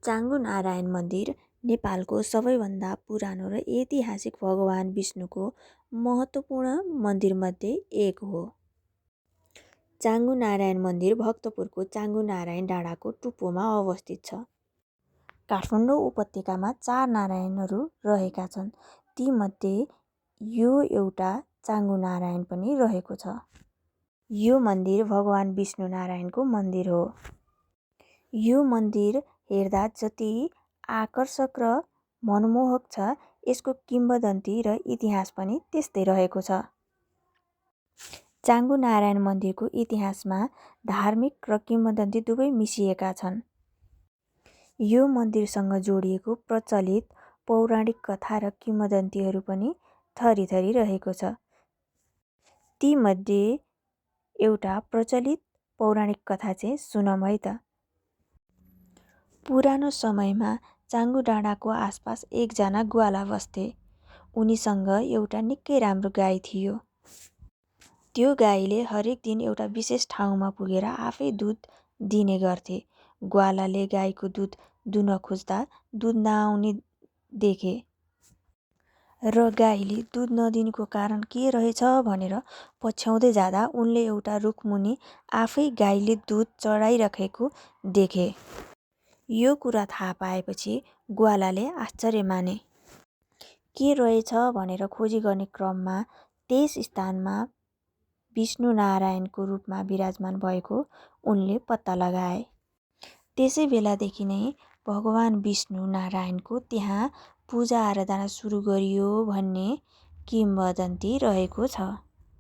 चाङ्गु नारायण मन्दिर नेपालको सबैभन्दा पुरानो र ऐतिहासिक भगवान विष्णुको महत्त्वपूर्ण मन्दिरमध्ये एक हो। चाङ्गु नारायण मन्दिर भक्तपुरको चाङ्गु नारायण डाँडाको टुप्पोमा अवस्थित छ। काठमाडौँ उपत्यकामा 4 नारायणहरू रहेका छन्। तीमध्ये यो एउटा चाङ्गु नारायण पनि रहेको छ। यो मन्दिर भगवान विष्णु नारायणको मन्दिर हो। यो मन्दिर हेर्दा जति आकर्षक र मनमोहक छ, यसको किम्वदन्ती र इतिहास पनि त्यस्तै रहेको छ। चाङ्गु नारायण मन्दिरको इतिहासमा धार्मिक र किम्वदन्ती दुवै मिसिएका छन्। यो मन्दिरसँग जोडिएको प्रचलित पौराणिक कथा र किम्वदन्तीहरू पनि थरीथरी रहेको छ। तीमध्ये एउटा प्रचलित पौराणिक कथा चाहिँ सुनौँ है त। पुरानो समयमा चाङ्गु डाँडाको आसपास एकजना ग्वाला बस्थे। उनीसँग एउटा निकै राम्रो गाई थियो। त्यो गाईले हरेक दिन एउटा विशेष ठाउँमा पुगेर आफै दुध दिने गर्थे। ग्वालाले गाईको दुध दुन खोज्दा दुध नआउने देखे र गाईले दुध नदिनुको कारण के रहेछ भनेर पछ्याउँदै जाँदा उनले एउटा रुखमुनि आफै गाईले दुध चढाइराखेको देखे। यो कुरा थाहा पाएपछि ग्वालाले आश्चर्य माने। के रहेछ भनेर खोजी गर्ने क्रममा त्यस स्थानमा विष्णु नारायणको रूपमा विराजमान भएको उनले पत्ता लगाए। त्यसै बेलादेखि नै भगवान विष्णु नारायणको त्यहाँ पूजा आराधना सुरु गरियो भन्ने किम्वदन्ती रहेको छ।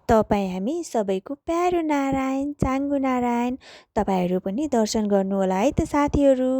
तपाईँ हामी सबैको प्यारो नारायण चाङ्गु नारायण, तपाईँहरू पनि दर्शन गर्नुहोला है त साथीहरू।